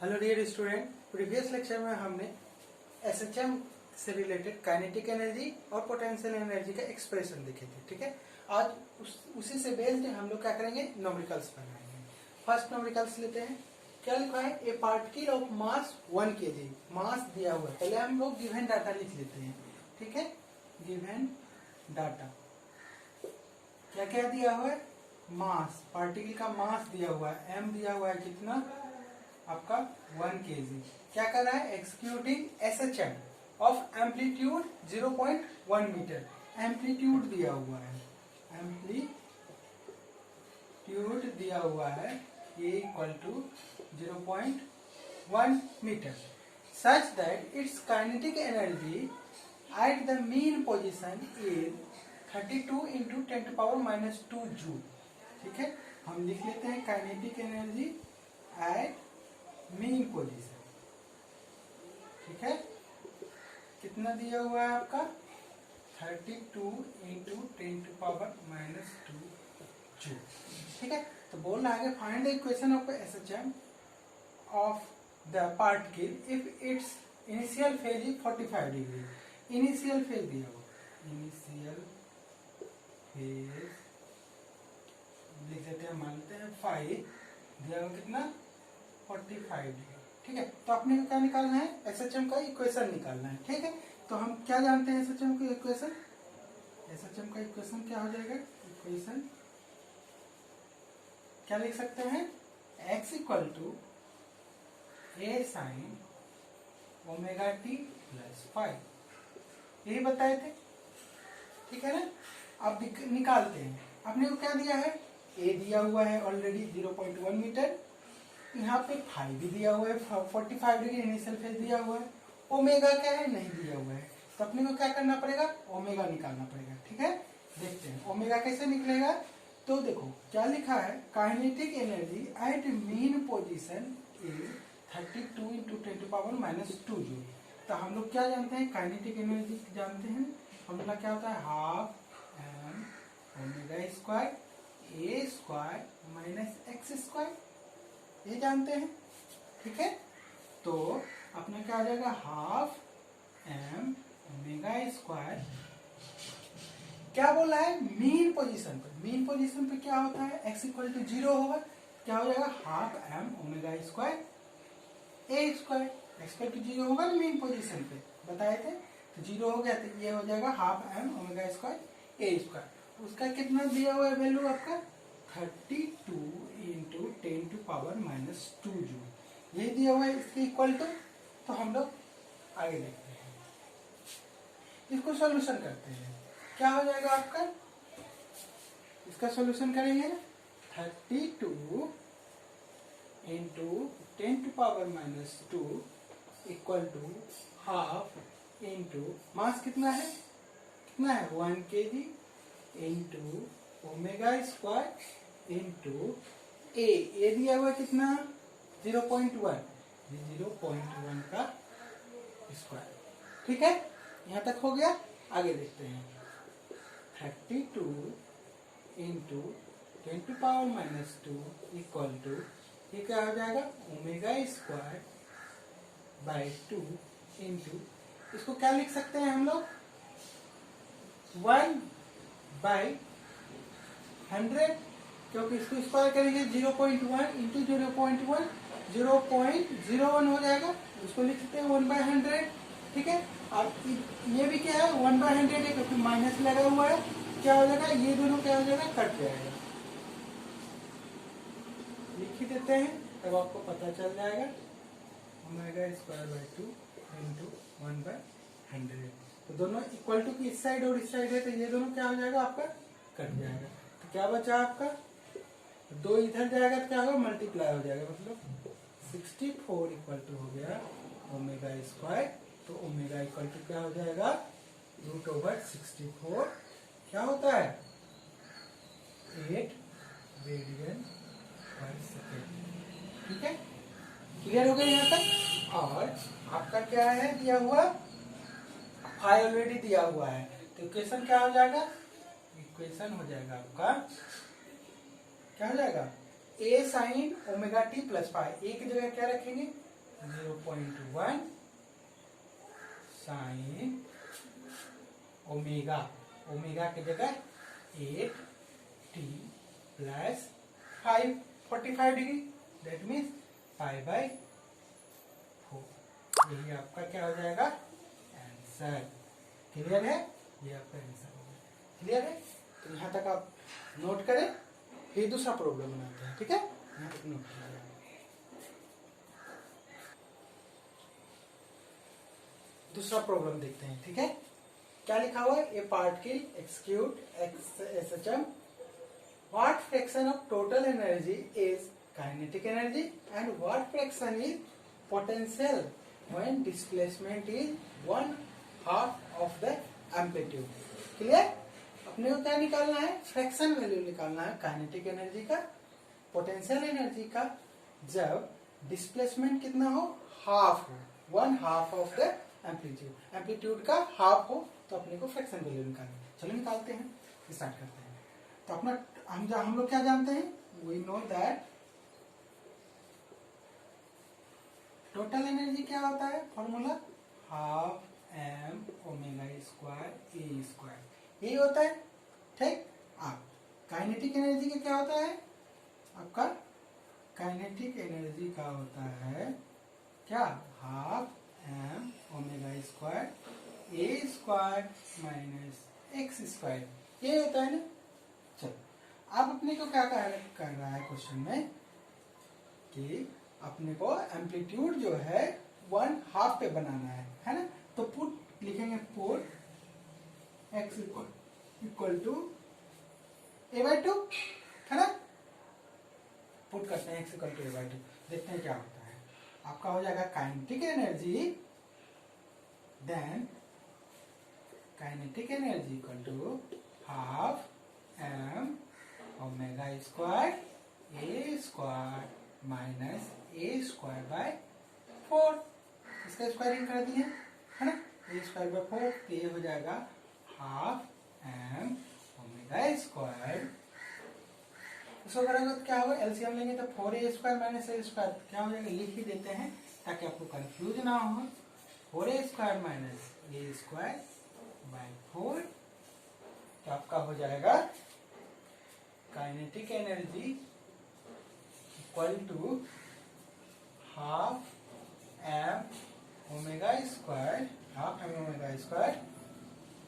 Hello dear student, previous lecture में हमने SHM से रिलेटेड काइनेटिक एनर्जी और पोटेंशियल एनर्जी का एक्सप्रेशन देखे थे। ठीक है, आज उसी से बेस्ड हम लोग क्या करेंगे, न्यूमेरिकल्स बनाएंगे। फर्स्ट न्यूमेरिकल्स लेते हैं। क्या लिखा है, ए पार्टिकल ऑफ मास 1 kg। मास दिया हुआ है, पहले हम लोग गिवन डाटा लिख लेते हैं। ठीक है, गिवन डाटा क्या क्या दिया हुआ है, मास, पार्टिकल का मास दिया हुआ है, एम दिया हुआ है कितना आपका 1 kg। क्या कर रहा है, executing SHM of amplitude 0.1 metre. Amplitude दिया हुआ है, एम्पलीट्यूड दिया हुआ है a equal to 0.1 metre such that its kinetic energy at the mean position is 32 into 10⁻⁻² joule. ठीक है, हम लिख लेते हैं kinetic energy at mean position. ठीक है, कितना दिया हुआ है आपका 32 इंटू 10⁻⁻² जूल। ठीक है, तो बोल रहा है find the equation of SHM of the particle if it's initial phase is 45 degree. Initial phase दिया हुआ, इनिशियल फेज लिख देते हैं, मान लेते हैं 5 दिया हुआ, कितना 45 डिग्री। ठीक है, तो अपने को क्या निकालना है, एसएचएम का इक्वेशन निकालना है। ठीक है, तो हम क्या जानते हैं एसएचएम का इक्वेशन, एसएचएम का इक्वेशन क्या हो जाएगा, इक्वेशन क्या लिख सकते हैं, x equal to A sine omega T plus 5, यही बताए थे। ठीक है ना, अब निकालते हैं। अपने को क्या दिया है, ए दिया हुआ है ऑलरेडी 0.1 मीटर, यहाँ पे 5 भी दिया हुआ है, 45 डिग्री इनिशियल फेज दिया हुआ है। ओमेगा क्या है, नहीं दिया हुआ है, तो अपने को क्या करना पड़ेगा, ओमेगा निकालना पड़ेगा। ठीक है, देखते हैं ओमेगा कैसे निकलेगा। तो देखो क्या लिखा है, kinetic energy at mean position is 32 into 10⁻⁻² joule. तो हम लोग क्या जानते हैं, काइनेटिक एनर्जी जानते हैं, हम लोग क्या होता है half M omega square A square minus X square, ये जानते हैं। ठीक है, तो अपना क्या हो जाएगा, हाफ एम ओमेगा स्क्वायर, क्या बोला है, मीन पोजीशन पे। मीन पोजीशन पे क्या होता है, x इक्वल टू 0 होगा, क्या हो जाएगा, half M omega square A square. x equal to 0 होगा ना मीन पोजीशन पे, बताए थे, तो 0 हो गया, तो ये हो जाएगा half M omega square A square. उसका कितना दिया हुआ है वैल्यू आपका 32 इंटू 10⁻⁻² जूल, ये दिया हुआ है इसके इक्वल टू। तो हम लोग आगे देखते हैं, इसको सॉल्यूशन करते हैं। क्या हो जाएगा आपका, इसका सॉल्यूशन करेंगे 32 into 10⁻⁻² equal to half into mass कितना है, 1 kg into omega square into a दिया हुआ कितना 0.1, 0.1 का स्क्वायर। ठीक है, यहाँ तक हो गया। आगे देखते हैं, 32 इंटू 10⁻⁻² इक्वल टू, ये क्या हो जाएगा, ओमेगा स्क्वायर बाय 2 इंटू, इसको क्या लिख सकते हैं हम लोग 1/100, क्योंकि इसको स्क्वायर करेंगे 0.1 इंटू 0.1 0.01 हो जाएगा, उसको लिख सकते हैं 1/100। ठीक है, और ये भी क्या है 1/100 है, क्योंकि माइनस लगा हुआ है, क्या हो जाएगा, ये दोनों क्या हो जाएगा, कट जाएगा। लिख ही देते हैं, तब आपको पता चल जाएगा, ओमेगा स्क्वायर बाय 2 इंटू 1/100। तो दोनों इक्वल टू की इस साइड और इस साइड है, तो ये दोनों क्या हो जाएगा, आपका कट जाएगा। तो क्या बचा आपका, 2 इधर जाएगा तो क्या होगा, मल्टीप्लाई हो जाएगा, मतलब 64 इक्वल टू हो गया ओमेगा स्क्वायर। तो ओमेगा इक्वल टू क्या हो जाएगा, √64 क्या होता है, 8 रेडियन पर सेकेंड। ठीक है, क्लियर हो गया यहाँ तक। और आपका क्या है दिया हुआ, 5 ऑलरेडी दिया हुआ है, तो इक्वेशन क्या हो जाएगा, इक्वेशन हो जाएगा आपका, क्या हो जाएगा, ए साइन ओमेगा टी प्लस 5, ए की जगह क्या रखेंगे 0.1 साइन ओमेगा, ओमेगा की जगह 8t plus 45 degree, that means π/4। यही आपका क्या हो जाएगा आंसर। क्लियर है? ये आपका आंसर होगा। क्लियर है? तो यहाँ तक आप नोट करें, फिर दूसरा प्रॉब्लम बनाते हैं। ठीक है, यहाँ तक नोट किया जाए। दूसरा प्रॉब्लम देखते हैं। ठीक है, क्या लिखा हुआ है? ए particle execute SHM, what fraction of total energy is kinetic energy and what fraction is potential when displacement is 1/2 of the amplitude। Clear? अपने को क्या निकालना है? फ्रैक्शन वैल्यू निकालना है काइनेटिक एनर्जी का, पोटेंशियल एनर्जी का, जब डिस्प्लेसमेंट कितना हो? हाफ हो, 1/2 ऑफ द एम्पलीट्यूड। एम्पलीट्यूड का हाफ हो तो अपने को फ्रैक्शन वैल्यू निकालना है। चलो निकालते हैं, स्टार्ट करते हैं। तो अपना हम लोग क्या जानते हैं? We know that total energy क्या होता है? फॉर्मूला ½ m⍵² यही होता है। ठीक। अब काइनेटिक एनर्जी का क्या होता है? आपका काइनेटिक एनर्जी का होता है क्या? ½ m⍵² A² - x², ये होता है ना। चलो, अब अपने को क्या कर रहा है क्वेश्चन में कि अपने को एम्पलीट्यूड जो है 1/2 पे बनाना है ना। तो पुट लिखेंगे, put x equal to A/2, है ना। पुट करते हैं x इक्वल टू A/2, देखते हैं क्या होता है। आपका हो जाएगा kinetic energy, then kinetic energy equal to ½ m⍵² A²-A²/4। इसका स्क्वायरिंग कर दिए, है ना। A²/4, तो ये हो जाएगा ½ m⍵²। इसको करेंगे तो क्या होगा? एलसीएम लेंगे तो 4A² - A², क्या हो जाएगा? लिख ही देते हैं ताकि आपको कंफ्यूज ना हो। 4A² - A²/4, तो आपका हो जाएगा kinetic energy equal to ½ m⍵²,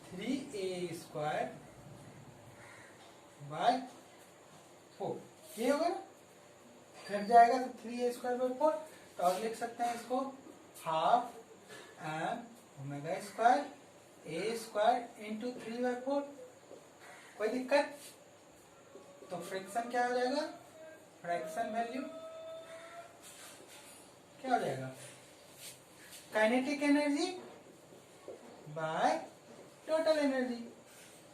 3A²/4, ये होगा ना। घट जाएगा तो 3A²/4, तो और लिख सकते हैं इसको ½ m⍵² A² इंटू 3/4। कोई दिक्कत? तो फ्रैक्शन क्या हो जाएगा? फ्रैक्शन वैल्यू क्या हो जाएगा? Kinetic energy by total energy.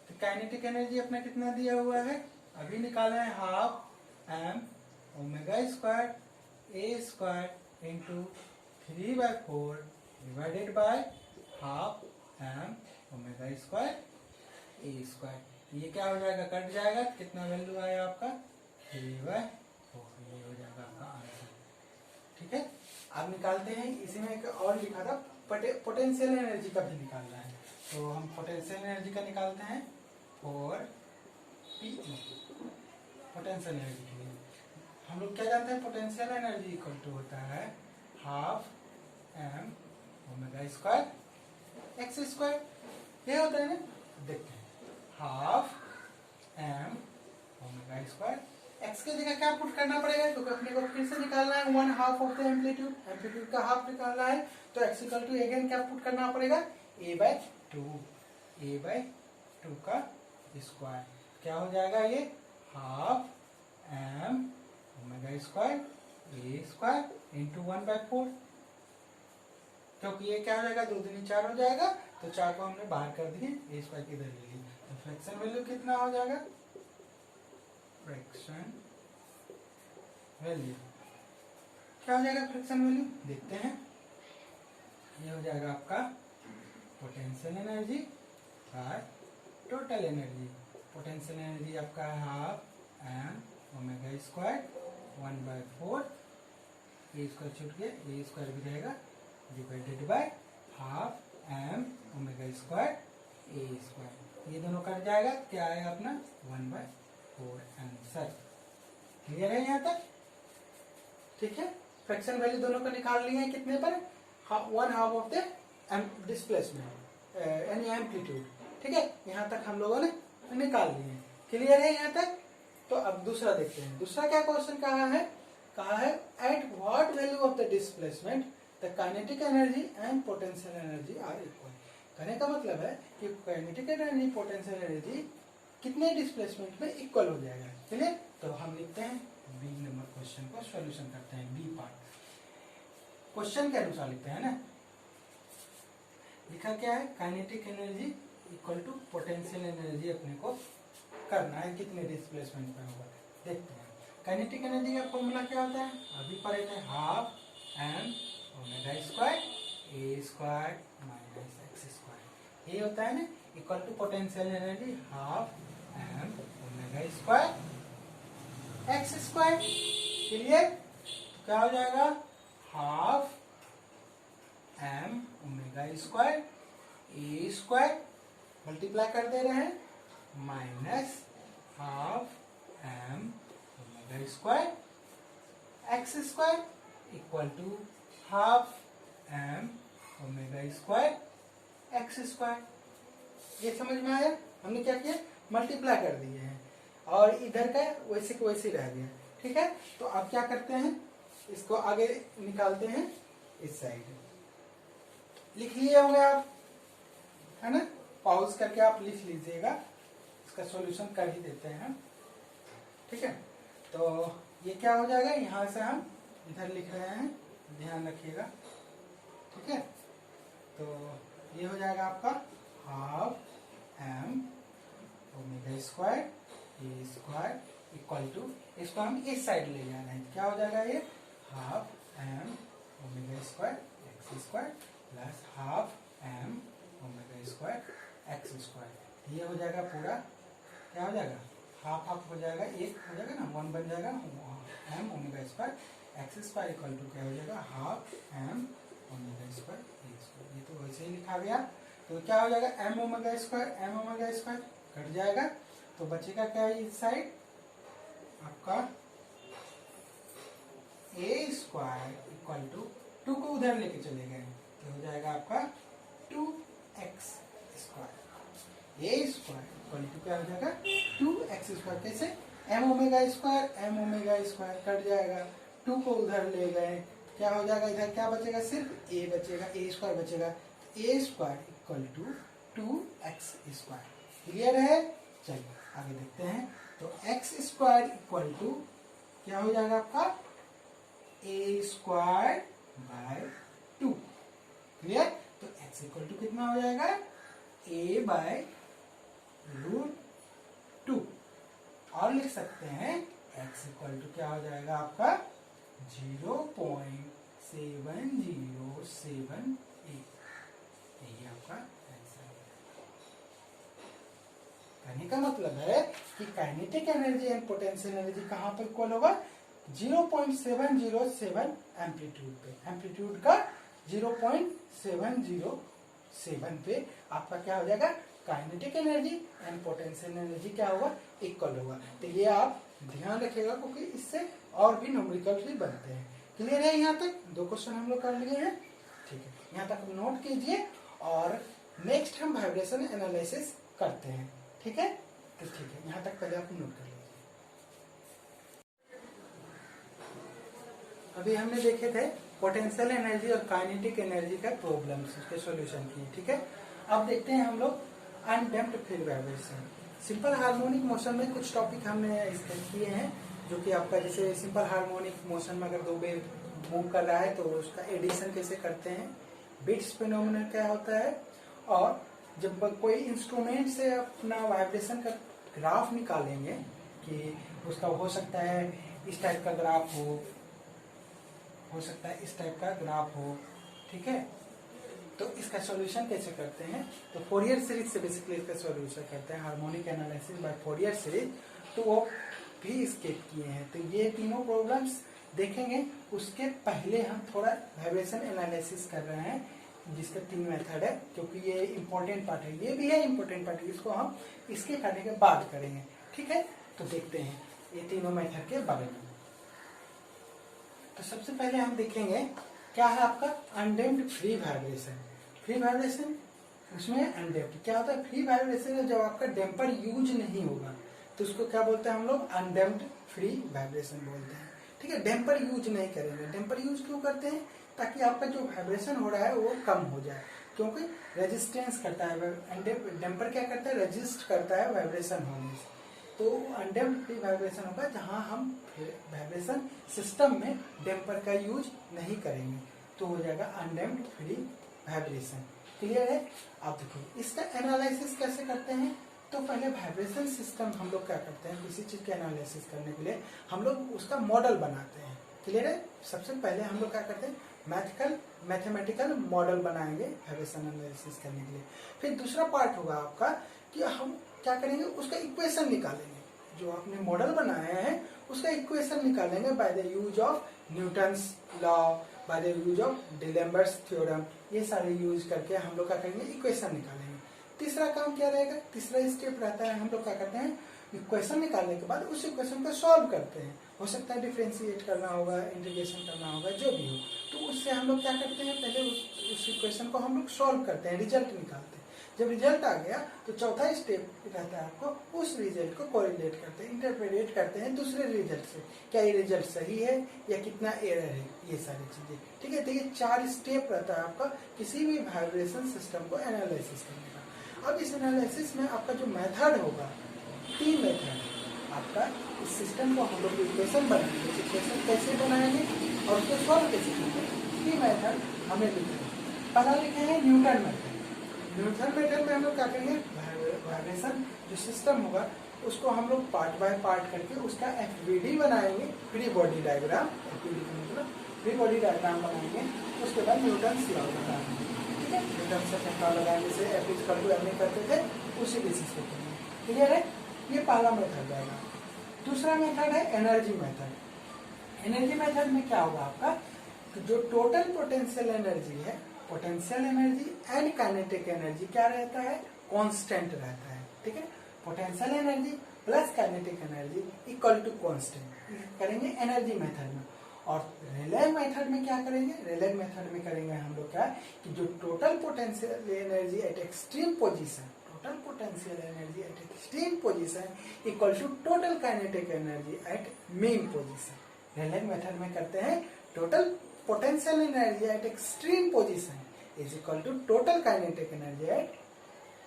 तो काइनेटिक एनर्जी अपना कितना दिया हुआ है? अभी निकाला है ½ m⍵² A² into 3/4 divided by ½ m⍵² A²। ये क्या हो जाएगा? कट जाएगा, कितना वैल्यू आया आपका? 3/4। ये हो जाएगा आपका आंसर। ठीक है, अब निकालते हैं। इसी में एक और लिखा था, पोटेंशियल एनर्जी का भी निकालना है। तो हम पोटेंशियल एनर्जी का निकालते हैं, 4PE। पोटेंशियल एनर्जी के लिए हम लोग क्या जानते हैं? पोटेंशियल एनर्जी इक्वल टू होता है ½ m⍵² x², ये होता है ना। देखते हैं, ½ m⍵² x की जगह क्या पुट करना पड़ेगा? क्योंकि अपने को फिर से निकालना है 1/2 ऑफ द एम्पलीट्यूड, एम्पलीट्यूड का हाफ निकालना है। तो x इक्वल टू अगेन क्या पुट करना पड़ेगा? A/2 का स्क्वायर। क्या हो जाएगा? ये ½ m⍵² A² इंटू 1/4, क्योंकि ये क्या हो जाएगा? 2 दूनी 4 हो जाएगा, तो 4 को हमने बाहर कर दिए, A² की इधर ले ली। तो फ्रैक्शन वैल्यू कितना हो जाएगा? फ्रैक्शन वैल्यू क्या हो जाएगा? फ्रैक्शन वैल्यू देखते हैं। ये हो जाएगा आपका potential energy by total energy. Potential energy आपका है ½ m⍵² 1/4 ए स्क्वायर छूट गया, ए स्क्वायर भी रहेगा divided by half M omega square A square. ये दोनों कट जाएगा, क्या आएगा अपना 1/4 आंसर। क्लियर है यहाँ तक? ठीक है, फ्रैक्शन वैल्यू दोनों को निकाल लिए हैं कितने पर, 1/2 ऑफ द डिस्प्लेसमेंट यानी एम्पलीट्यूड। ठीक है, यहाँ तक हम लोगों ने निकाल लिए हैं। क्लियर है यहाँ तक? तो अब दूसरा देखते हैं। दूसरा क्या क्वेश्चन कहा है at what value of the displacement the kinetic energy and potential energy are equal. कहने का मतलब है कि काइनेटिक एनर्जी पोटेंशियल एनर्जी कितने डिस्प्लेसमेंट में इक्वल हो जाएगा। चलिए तो हम लिखते हैं बी नंबर क्वेश्चन को, सॉल्यूशन करते हैं बी पार्ट। क्वेश्चन के अनुसार लिखते हैं ना, लिखा क्या है, kinetic energy equal to potential energy अपने को करना है, कितने डिस्प्लेसमेंट में होगा देखते हैं। काइनेटिक एनर्जी का फॉर्मूला क्या होता है, अभी पढ़े थे, half M omega square A square minus X square. ये होता है ना equal to potential energy half M omega square X square. Clear? क्या हो जाएगा, half M omega square A square multiply कर दे रहे हैं minus half M omega square X square equal to half M omega square X square. ये समझ में आया? हमने क्या किया, मल्टीप्लाई कर दिए हैं और इधर का वैसे को वैसे रह गया। ठीक है, तो अब क्या करते हैं, इसको आगे निकालते हैं, इस साइड लिख लिए होंगे आप, है ना? पॉज करके आप लिख लीजिएगा, इसका सॉल्यूशन कर ही देते हैं हम। ठीक है, तो ये क्या हो जाएगा, यहां से हम इधर लिख रहे हैं, ध्यान रखिएगा। ठीक है, तो ये हो जाएगा आपका half M omega square A square equal to, इसको हम इस साइड ले जा रहे हैं, क्या हो जाएगा ये, half M omega square X square plus half M omega square X square. ये हो जाएगा पूरा, क्या हो जाएगा, हाफ हाफ हो जाएगा, एक हो जाएगा ना, 1 बन जाएगा, M omega square X square equal to क्या हो जाएगा, half M omega square A square. ये तो वैसे ही लिखा गया। तो क्या हो जाएगा, एम ओमेगा स्क्वायर कट जाएगा, तो बचेगा क्या है इस साइड आपका ए स्क्वायर इक्वल टू 2 को उधर लेके चले गए, तो हो जाएगा आपका 2x square A square equal to क्या हो जाएगा 2x स्क्वायर। कैसे, एम ओमेगा स्क्वायर कट जाएगा, 2 को उधर ले गए, क्या हो जाएगा, इधर क्या बचेगा, सिर्फ ए बचेगा, ए स्क्वायर बचेगा, a square equal to 2x square. Clear है? चलिए आगे देखते हैं। तो x स्क्वायर इक्वल टू क्या हो जाएगा आपका, ए स्क्वायर बाय 2। क्लियर? तो x इक्वल टू कितना हो जाएगा, a बाय √2। और लिख सकते हैं x इक्वल टू क्या हो जाएगा आपका 0.7078। यही आपका आंसर है। कहने का मतलब है कि kinetic energy and potential energy कहां पर इक्वल होगा, 0.707 एम्पलीट्यूड पे। एम्पलीट्यूड का 0.707 पे आपका क्या हो जाएगा, kinetic energy and potential energy क्या होगा, इक्वल होगा। तो ये आप ध्यान रखिएगा क्योंकि इससे और भी न्यूमेरिकल्स भी बनते हैं। क्लियर है? यहाँ तक 2 क्वेश्चन हम लोग कर लिए हैं। ठीक है, यहाँ तक नोट कीजिए और नेक्स्ट हम वाइब्रेशन एनालिसिस करते हैं। ठीक है, तो ठीक है, यहाँ तक पहले आप नोट कर लीजिए। अभी हमने देखे थे पोटेंशियल एनर्जी और काइनेटिक एनर्जी का प्रॉब्लम्स, उसके सॉल्यूशन किए। ठीक है, अब देखते हैं हम लोग undamped field vibration. Simple harmonic motion में कुछ टॉपिक हमने स्टडी किए हैं, जो कि आपका जैसे सिंपल हार्मोनिक मोशन में अगर 2 वेव मूव कर रहा है तो उसका एडिशन कैसे करते हैं, बिट्स फिनोमेनन क्या होता है, और जब कोई इंस्ट्रूमेंट से अपना वाइब्रेशन का ग्राफ निकालेंगे कि उसका हो सकता है इस टाइप का ग्राफ हो सकता है इस टाइप का ग्राफ हो। ठीक है, तो इसका सॉल्यूशन कैसे करते हैं, तो फोरियर सीरीज से बेसिकली इसका सॉल्यूशन करते हैं, harmonic analysis bye Fourier series. तो वो भी स्केप किए हैं। तो ये तीनों प्रॉब्लम्स देखेंगे। उसके पहले हम थोड़ा वाइब्रेशन एनालिसिस कर रहे हैं, जिसका 3 मेथड है, क्योंकि ये इंपॉर्टेंट पार्ट है, ये भी है इंपॉर्टेंट पार्ट है, इसको हम इसके करने के बाद करेंगे। ठीक है, तो देखते हैं ये तीनों मेथड के बारे में। तो सबसे पहले हम देखेंगे क्या है आपका undamped free vibration. Free vibration उसमें अनडैम्प्ड क्या होता है? फ्री वाइब्रेशन है जब आपका डैम्पर यूज नहीं होगा तो उसको क्या बोलते हैं हम लोग? अनडैम्प्ड फ्री वाइब्रेशन बोलते हैं। ठीक है, डैम्पर यूज नहीं करेंगे। डैम्पर यूज क्यों करते हैं? ताकि आपका जो वाइब्रेशन हो रहा है वो कम हो जाए, क्योंकि रेजिस्टेंस करता है। डैम्पर क्या करता है? रेजिस्ट करता है वाइब्रेशन होने से। तो अनडैम्प्ड फ्री वाइब्रेशन होगा जहां हम वाइब्रेशन सिस्टम में डैम्पर का यूज नहीं करेंगे, तो हो जाएगा अनडैम्प्ड फ्री वाइब्रेशन। क्लियर है? आप देखो इसका एनालिसिस कैसे करते हैं। तो पहले वाइब्रेशन सिस्टम हम लोग क्या करते हैं, किसी चीज का एनालिसिस करने के लिए हम लोग उसका मॉडल बनाते हैं। क्लियर है? सबसे पहले हम लोग क्या करते हैं? मैथमेटिकल मॉडल बनाएंगे वाइब्रेशन एनालिसिस करने के लिए। फिर दूसरा पार्ट होगा आपका कि हम क्या करेंगे, उसका इक्वेशन निकालेंगे। जो आपने मॉडल बनाया है उसका इक्वेशन निकालेंगे by the use of Newton's law, by the use of D'Alembert's theorem. ये सारे यूज करके हम लोग क्या करेंगे? इक्वेशन निकालेंगे। तीसरा काम क्या रहेगा? तीसरा स्टेप रहता है हम लोग क्या करते हैं? इक्वेशन निकालने के बाद उस इक्वेशन को सॉल्व करते हैं। हो सकता है डिफरेंशिएट करना होगा, इंटीग्रेशन करना होगा, जो भी हो। तो उससे हम लोग क्या करते हैं? पहले उस इक्वेशन को हम लोग सॉल्व करते हैं, रिजल्ट निकालते हैं। जब रिजल्ट आ गया तो चौथा स्टेप रहता है आपको उस रिजल्ट को कोरिलेट करते हैं, इंटरप्रेट करते हैं दूसरे रिजल्ट से। क्या ये रिजल्ट सही है या कितना एरर है, ये सारी चीजें। ठीक है, तो ये 4 स्टेप रहता है आपका किसी भी वाइब्रेशन सिस्टम को एनालिसिस करने का। अब इस एनालिसिस में आपका जो मेथड होगा, 3 मेथड आपका। इस सिस्टम को हम लोग इक्वेशन बनाएंगे, इक्वेशन कैसे बनाएंगे और उसको सॉल्व कैसे करेंगे, 3 मेथड हमें लिखना है। पहला लिखे हैं न्यूटन मेथड। न्यूटन मेथड में हम लोग क्या करेंगे? वाइब्रेशन जो सिस्टम होगा उसको हम लोग पार्ट बाय पार्ट करके उसका एफवीडी बनाएंगे, फ्री बॉडी डायग्राम। एफवीडी का मतलब फ्री बॉडी डायग्राम बनाएंगे। उसके बाद न्यूटन लॉ लगाएंगे। ठीक है, न्यूटन से लॉ लगाएंगे, जैसे F is equal to M A करते थे उसी बेसिस पे करेंगे। क्लियर है? ये पहला मेथड जाएगा। दूसरा मेथड है एनर्जी मेथड। एनर्जी मेथड में क्या होगा आपका? तो जो टोटल पोटेंशियल एनर्जी है, potential energy and kinetic energy क्या रहता है? कांस्टेंट रहता है। ठीक है, potential energy plus kinetic energy equal to constant करेंगे एनर्जी मेथड में। और रेले मेथड में क्या करेंगे? रेले मेथड में करेंगे हम लोग क्या कि जो total potential energy at extreme position, total potential energy at extreme position equal to total kinetic energy at mean position. Rayleigh method में करते हैं total potential energy at extreme position is equal to total kinetic energy at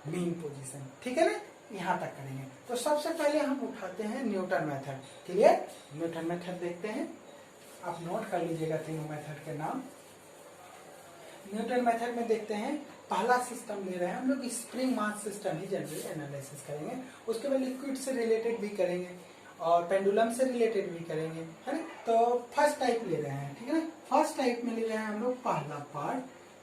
mean position. ठीक है ना? यहां तक करेंगे। तो सबसे पहले हम उठाते हैं Newton method. Clear? Newton method देखते हैं, आप नोट कर लीजिएगा तीनों मेथड के नाम। न्यूटन मेथड में देखते हैं, पहला सिस्टम ले रहे हैं हम लोग, स्प्रिंग मास सिस्टम ही जनरली एनालिसिस करेंगे। उसके बाद लिक्विड से रिलेटेड भी करेंगे और पेंडुलम से रिलेटेड भी करेंगे, है ना? तो फर्स्ट टाइप ले रहे हैं। ठीक है ना? फर्स्ट टाइप में ले रहे हैं हम लोग पहला पार्ट।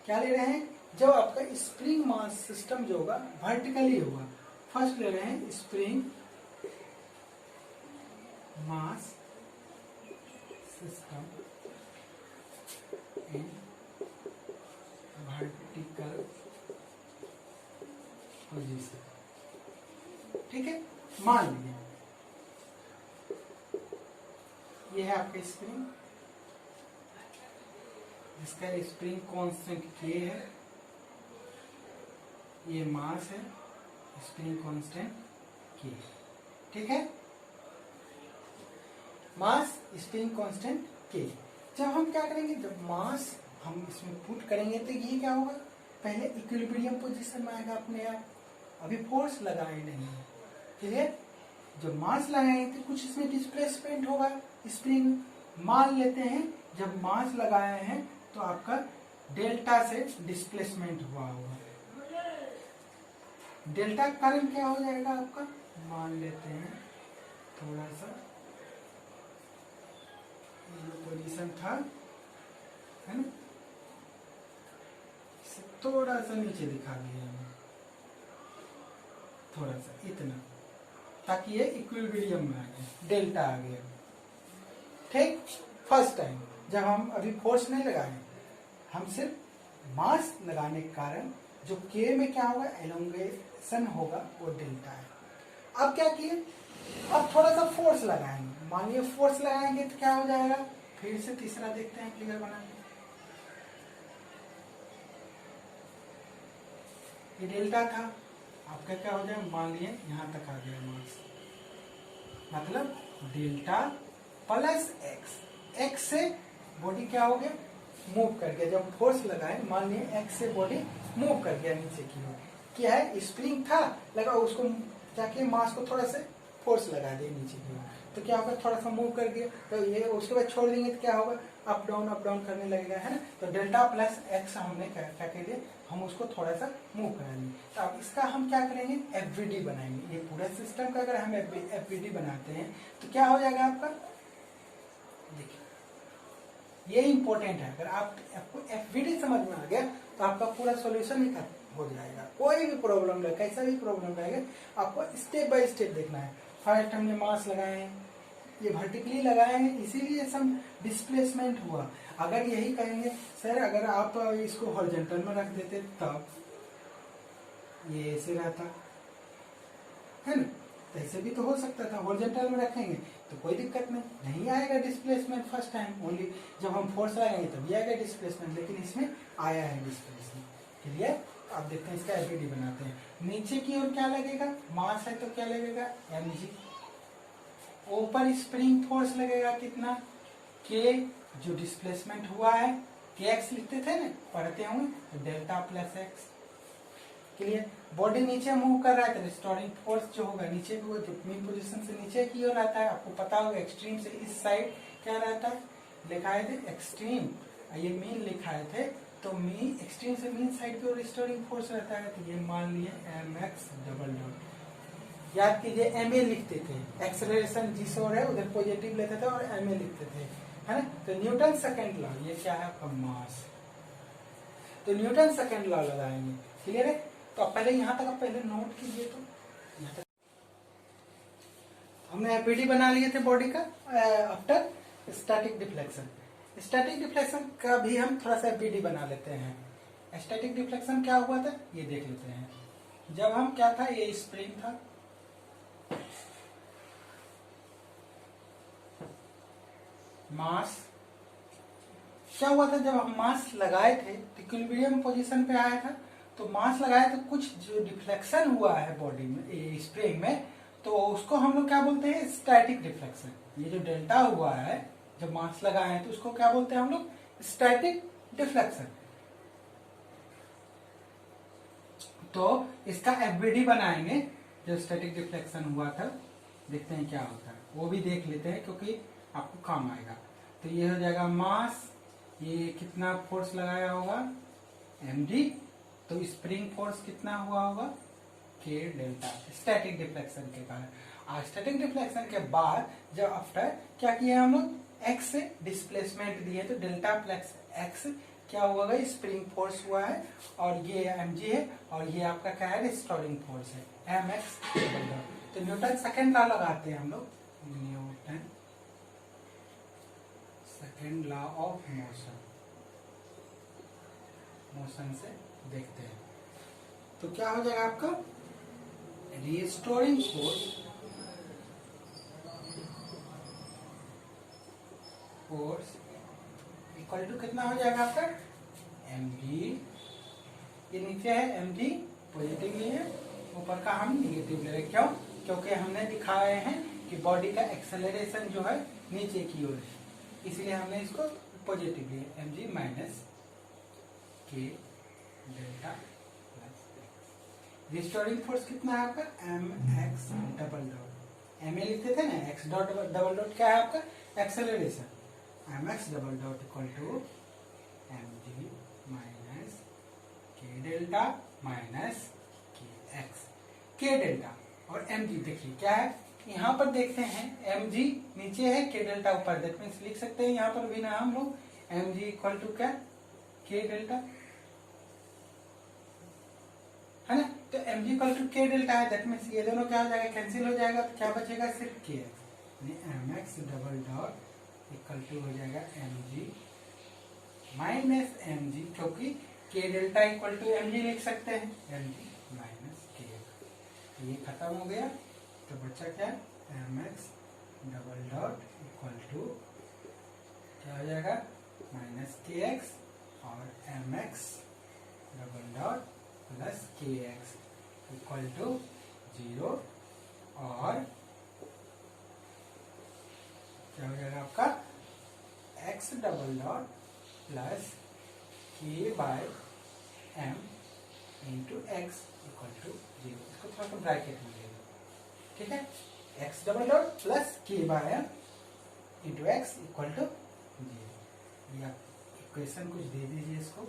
क्या ले रहे हैं? जब आपका स्प्रिंग मास सिस्टम जो होगा वर्टिकली होगा। फर्स्ट ले रहे हैं spring mass system in vertical position. ठीक है, मान लीजिए ये है आपका स्प्रिंग, जिसका स्प्रिंग कांस्टेंट K है, ये मास है, स्प्रिंग कांस्टेंट K। ठीक है, मास स्प्रिंग कांस्टेंट K। जब हम क्या करेंगे, जब मास हम इसमें पुट करेंगे तो ये क्या होगा? पहले इक्विलिब्रियम पोजीशन में आएगा अपने आप, अभी फोर्स लगाए नहीं है। क्लियर? जब मास लगाएंगे तो कुछ इसमें डिस्प्लेसमेंट होगा। स्प्रिंग मान लेते हैं जब मास लगाए हैं तो आपका डेल्टा से डिस्प्लेसमेंट हुआ होगा। डेल्टा का कारण क्या हो जाएगा आपका? मान लेते हैं थोड़ा सा ये पोजीशन था, है ना, इसे थोड़ा सा नीचे दिखा दिया हमने, थोड़ा सा इतना, ताकि ये इक्विलिब्रियम में आ गया, डेल्टा आ गया। ठीक, फर्स्ट टाइम जब हम अभी फोर्स नहीं लगाए, हम सिर्फ मास लगाने के कारण जो के में क्या होगा, एलोंगेशन होगा, वो डेल्टा है। अब क्या किए, अब थोड़ा सा फोर्स लगाएंगे, मानिए फोर्स लगाएंगे तो क्या हो जाएगा, फिर से तीसरा देखते हैं फिगर बना के। ये डेल्टा था, आपका क्या हो जाएगा, मान लिए यहां तक आ गया मास, मतलब डेल्टा प्लस एक्स, एक्स से बॉडी क्या हो गया, मूव कर गया। जब फोर्स लगाए, मान लिए एक्स से बॉडी मूव कर गया नीचे की ओर, क्या है, स्प्रिंग था लगा, उसको क्या किया, मास को थोड़ा से फोर्स लगा दिया नीचे की ओर, तो क्या होगा, थोड़ा सा मूव कर गया, तो ये उसके बाद छोड़ देंगे तो क्या होगा, अप डाउन करने लगेगा, है ना। तो डेल्टा प्लस एक्स हमने क्या कह दिया, हम उसको थोड़ा सा मूव कराएंगे। तो अब इसका हम क्या करेंगे, एफवीडी बनाएंगे। ये पूरा सिस्टम का अगर हम एफवीडी बनाते हैं तो क्या हो जाएगा आपका, देखिए ये इंपॉर्टेंट है। अगर आपको एफवीडी समझ में आ गया तो आपका पूरा सॉल्यूशन ही हो जाएगा। कोई भी प्रॉब्लम रहे, कैसा भी प्रॉब्लम रहेगा, आपको स्टेप बाय स्टेप देखना है। फर्स्ट हमने मास लगाए हैं, ये वर्टिकली लगाए हैं, इसीलिए सम डिस्प्लेसमेंट हुआ। अगर यही कहेंगे सर अगर आप इसको हॉरिजॉन्टल में रख देते तब ये ऐसे रहता, है ना, ऐसे भी तो हो सकता था। हॉरिजॉन्टल में रखेंगे तो कोई दिक्कत नहीं आएगा डिस्प्लेसमेंट फर्स्ट टाइम, ओनली जब हम फोर्स लगाएंगे तभी आएगा डिस्प्लेसमेंट, लेकिन इसमें आया है डिस्प्लेसमेंट। क्लियर। आप देखते हैं इसका एफवीडी बनाते हैं। नीचे की ओर क्या लगेगा, मास है तो क्या लगेगा, mg। ऊपर स्प्रिंग फोर्स लगेगा कितना, के, जो डिस्प्लेसमेंट हुआ है, के एक्स लिखते थे ना पढ़ते हुए, तो delta plus x. Clear. Body नीचे मूव कर रहा है तो रिस्टोरिंग फोर्स जो होगा नीचे को, जो मीन पोजीशन से नीचे की ओर आता है, आपको पता होगा एक्सट्रीम से इस साइड क्या रहता है, लिखाए थे एक्सट्रीम, ये मीन लिखाए थे, तो मीन एक्सट्रीम से मीन साइड की ओर रिस्टोरिंग फोर्स रहता है। तो ये मान लिए mx डबल डॉट, याद कीजिए ma लिखते थे, एक्सेलरेशन जिस ओर है उधर पॉजिटिव लेते थे और ma लिखते थे, है ना। तो न्यूटन सेकेंड लॉ, ये क्या है आपका मास, तो न्यूटन सेकेंड लॉ लगाएंगे। क्लियर है। तो पहले यहां तक आप पहले नोट कीजिए। तो यहां तक हमने एफवीडी बना लिए थे बॉडी का after static deflection. Static deflection का भी हम थोड़ा सा एफवीडी बना लेते हैं। स्टैटिक डिफ्लेक्शन क्या हुआ था ये देख लेते हैं। जब हम क्या था, ये स्प्रिंग था, मास क्या हुआ था, जब हम मास लगाए थे तो इक्विलिब्रियम पोजीशन पे आया था, तो मास लगाए तो कुछ जो डिफ्लेक्शन हुआ है बॉडी में, स्प्रिंग में, तो उसको हम लोग क्या बोलते हैं, स्टैटिक डिफ्लेक्शन। ये जो डेल्टा हुआ है जब मास लगाए हैं तो उसको क्या बोलते हैं हम लोग, स्टैटिक डिफ्लेक्शन। तो इसका एफवीडी बनाएंगे जो स्टैटिक डिफ्लेक्शन हुआ था, देखते हैं क्या होता है, वो भी देख लेते हैं क्योंकि आपको काम आएगा। तो ये हो जाएगा मास, ये कितना फोर्स लगाया होगा mg, तो स्प्रिंग फोर्स कितना हुआ होगा k डेल्टा, स्टैटिक डिफ्लेक्शन के कारण। स्टैटिक डिफ्लेक्शन के बाद जब आफ्टर क्या किया हम लोग, x से डिस्प्लेसमेंट दिए, तो डेल्टा प्लस x क्या हुआ, स्प्रिंग फोर्स हुआ है, और ये mg है, और ये आपका क्या है, रिस्टोरिंग फोर्स है, mx। तो न्यूटन सेकेंड लॉ लगाते हैं हम लोग, Newton second law of motion, motion से देखते हैं। तो क्या हो जाएगा आपका, रिस्टोरिंग फोर्स इक्वल टू कितना हो जाएगा आपका, mg, ये नीचे है mg पॉजिटिव लिए है, ऊपर का हम निगेटिव ले रहे, क्यों, क्योंकि हमने दिखाए हैं कि बॉडी का एक्सेलरेशन जो है नीचे की ओर है, इसलिए हमने इसको पॉजिटिव लिया, mg minus k delta plus x. Restoring force कितना है आपका, mx डबल डॉट, ma लिखते थे ना, x डॉट डबल डॉट क्या है आपका, acceleration, mx double dot equal to mg minus k delta minus kx, k delta और mg देखिए क्या है, यहाँ पर देखते हैं mg नीचे है, k डेल्टा ऊपर, दैट मीन्स लिख सकते हैं यहाँ पर भी ना हम लोग mg इक्वल टू क्या, k डेल्टा, है ना। तो mg equal to k delta है, दैट मीन्स ये दोनों क्या हो जाएगा, कैंसिल हो जाएगा, तो क्या बचेगा, सिर्फ kx, mx double dot equal to हो जाएगा M G minus M G, क्योंकि K delta equal to M G लिख सकते हैं, एम जी माइनस के। ये खत्म हो गया तो बच्चा क्या, M X double dot equal to क्या हो जाएगा, माइनस के एक्स और M X double dot plus K X equal to 0 और क्या हो जाएगा आपका x डबल डॉट प्लस के by M into X equal to 0। इसको थोड़ा सा ब्रैकेट में ले लो, ठीक है, x डबल डॉट प्लस के by M into X equal to 0। या इक्वेशन कुछ दे दीजिए इसको,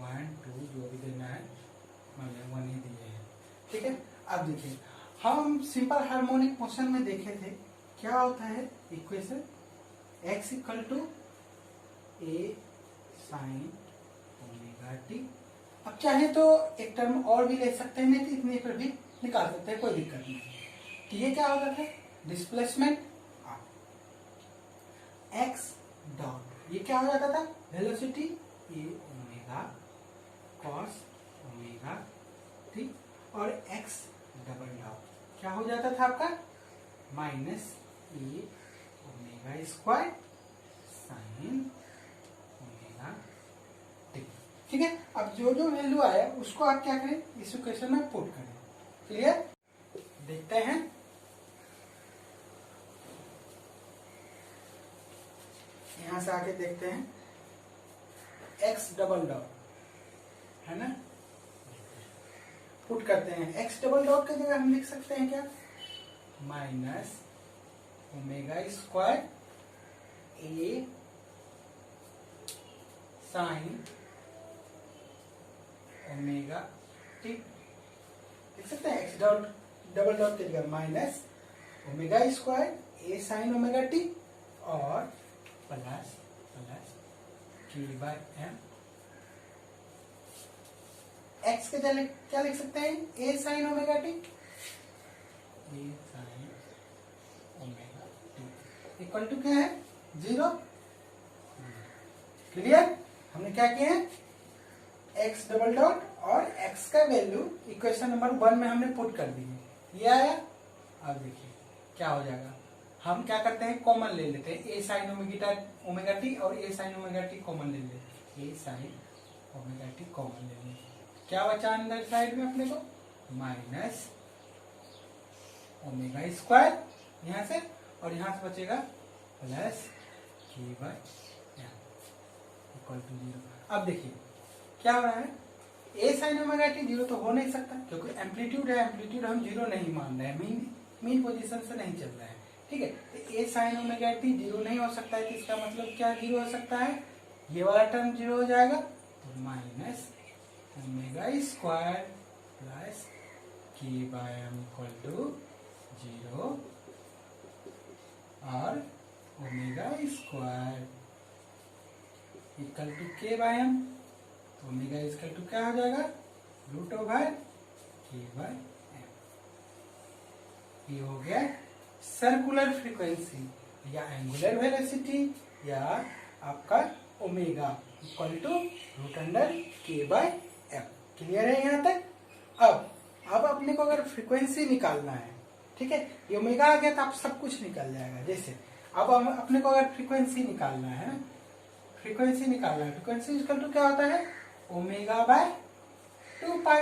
1 2 जो भी देना है, मैंने 1 ही दिए हैं, ठीक है। अब देखिए हम सिंपल हार्मोनिक मोशन में देखे थे क्या होता है equation, x equal to A sine omega T. अब चाहे तो एक टर्म और भी ले सकते हैं, नहीं तो इतने पर भी निकाल सकते हैं, कोई दिक्कत नहीं। तो ये क्या होता था, डिस्प्लेसमेंट x डॉट, ये क्या हो जाता था, velocity a omega cos omega t, और x डबल डॉट क्या हो जाता था आपका, minus a omega square sine omega t, ठीक है। अब जो जो वैल्यू आया उसको आप क्या करें, इस इक्वेशन में पुट करें। क्लियर, देखते हैं। यहां से आके देखते हैं, x डबल डॉट है ना, पुट करते हैं। x डबल डॉट की जगह हम लिख सकते हैं क्या, minus omega square a sine omega t, लिख सकते हैं। x डॉट डबल डॉट की जगह minus omega square a sine omega t और प्लस प्लस के बाय एम। x के जगह क्या लिख सकते हैं, a sine omega t, a sine omega t equal to क्या है, 0। क्लियर, हमने क्या किया है, x डबल डॉट और x का वैल्यू इक्वेशन नंबर 1 में हमने पुट कर दी है, ये आया। अब देखिए क्या हो जाएगा, हम क्या करते हैं, कॉमन ले लेते हैं, ए साइन ओमेगा टी और ए साइन ओमेगा टी कॉमन ले लेते हैं, a sine omega T common ले लेते, क्या बचा अंदर साइड में अपने को, माइनस ओमेगा स्क्वायर यहां से, और यहां से बचेगा प्लस के बाय एम इक्वल टू 0। अब देखिए क्या हो रहा है, ए साइन ओमेगा टी 0 तो हो नहीं सकता, क्योंकि एम्पलीट्यूड है, एम्पलीट्यूड हम 0 नहीं मान रहे हैं, मीन पोजीशन से नहीं चल रहा है, ठीक है। तो ए साइन ओमेगा टी 0 नहीं हो सकता है, तो इसका मतलब क्या 0 हो सकता है, ये वाला टर्म 0 हो जाएगा, तो माइनस ओमेगा स्क्वायर प्लस के बाय एम इक्वल टू 0 और omega square equal to K by M, तो ओमेगा इक्वल टू क्या हो जाएगा, root over K by M. ये हो गया सर्कुलर फ्रीक्वेंसी या एंगुलर वेलोसिटी या आपका omega equal to root under K by M. Clear है यहाँ तक। अब अपने को अगर फ्रीक्वेंसी निकालना है, ठीक है, ये ओमेगा आ गया तो आप सब कुछ निकल जाएगा। जैसे अब अपने को अगर फ्रीक्वेंसी निकालना है ना, फ्रीक्वेंसी निकालना है, फ्रीक्वेंसी इक्वल टू क्या होता है, ओमेगा बाय 2 पाई,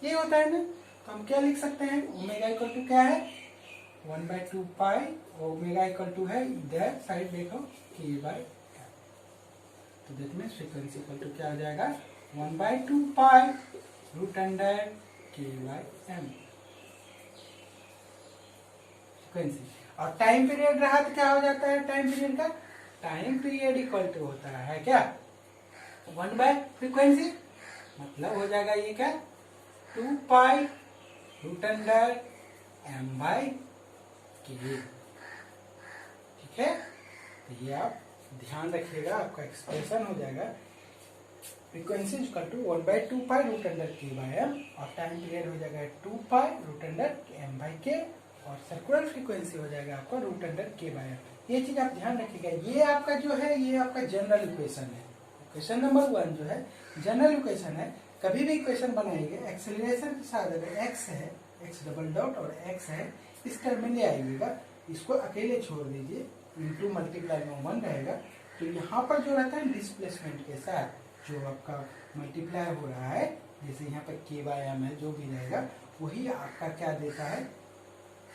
ये होता है ना। तो हम क्या लिख सकते हैं, ओमेगा इक्वल टू क्या है, 1/2 पाई, ओमेगा इक्वल टू है इधर साइड देखो के बाय एम, तो that means frequency equal to क्या हो जाएगा, 1/2 pi root under K by M frequency. और टाइम पीरियड रहा तो क्या हो जाता है, टाइम पीरियड का, टाइम पीरियड इक्वल टू होता है क्या, 1 बाय फ्रीक्वेंसी, मतलब हो जाएगा ये क्या, 2 pi root under M by K. ठीक है, तो ये आप ध्यान रखिएगा, आपका एक्सप्रेशन हो जाएगा frequency equal to 1/2 pi root under K by M, और टाइम पीरियड हो जाएगा 2 pi root under M by K, और सर्कुलर फ्रीक्वेंसी हो जाएगा आपका root under K by M. ये चीज आप ध्यान रखिएगा। ये आपका जो है ये आपका जनरल इक्वेशन है। क्वेश्चन नंबर 1 जो है जनरल इक्वेशन है। कभी भी इक्वेशन बनाइएगा एक्सेलरेशन के साथ अगर x है, x डबल डॉट और x है, इस टर्म में ले आइएगा, इसको अकेले छोड़ दीजिए, इंटू मल्टीप्लाई में 1 रहेगा। तो यहाँ पर जो रहता है डिस्प्लेसमेंट के साथ जो आपका मल्टीप्लाई हो रहा है, जैसे यहाँ पर k बाय m है, जो भी रहेगा वही आपका क्या देता है,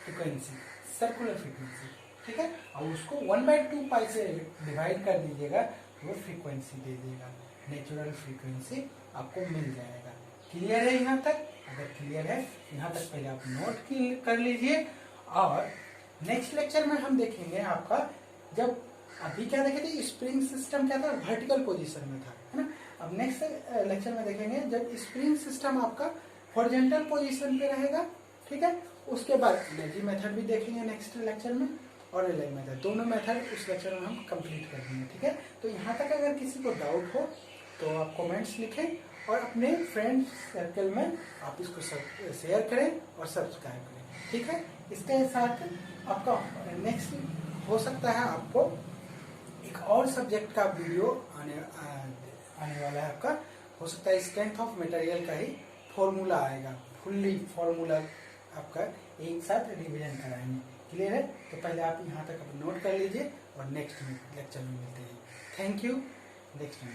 फ्रीक्वेंसी, सर्कुलर फ्रीक्वेंसी, ठीक है। और उसको 1/2 पाई से डिवाइड कर दीजिएगा तो वो फ्रीक्वेंसी दे देगा, नेचुरल फ्रीक्वेंसी आपको मिल जाएगा। क्लियर है यहाँ तक? अगर क्लियर है यहाँ तक पहले आप नोट कर लीजिए। और नेक्स्ट लेक्चर में हम देखेंगे आपका, जब अभी क्या देखे थे स्प्रिंग सिस्टम क्या था, वर्टिकल पोजीशन में था, है ना। अब नेक्स्ट लेक्चर में देखेंगे जब स्प्रिंग सिस्टम आपका हॉरिजॉन्टल पोजीशन पे रहेगा, ठीक है। उसके बाद एनर्जी मेथड भी देखेंगे नेक्स्ट लेक्चर में, और एलआई मेथड, दोनों मेथड उस लेक्चर में हम कंप्लीट कर देंगे, ठीक है। तो यहाँ तक अगर किसी को डाउट हो तो आप कमेंट्स लिखें और अपने फ्रेंड सर्कल में आप इसको शेयर करें और सब्सक्राइब करें, ठीक है। इसके साथ आपका नेक्स्ट हो सकता है आपको एक और सब्जेक्ट का वीडियो आने वाला है आपका, हो सकता है स्ट्रेंथ ऑफ मटेरियल का ही फॉर्मूला आएगा, फुल्ली फॉर्मूला आपका एक साथ रिवीजन कराएंगे। क्लियर है? तो पहले आप यहाँ तक नोट कर लीजिए और नेक्स्ट लेक्चर में मिलते हैं। थैंक यू, नेक्स्ट में।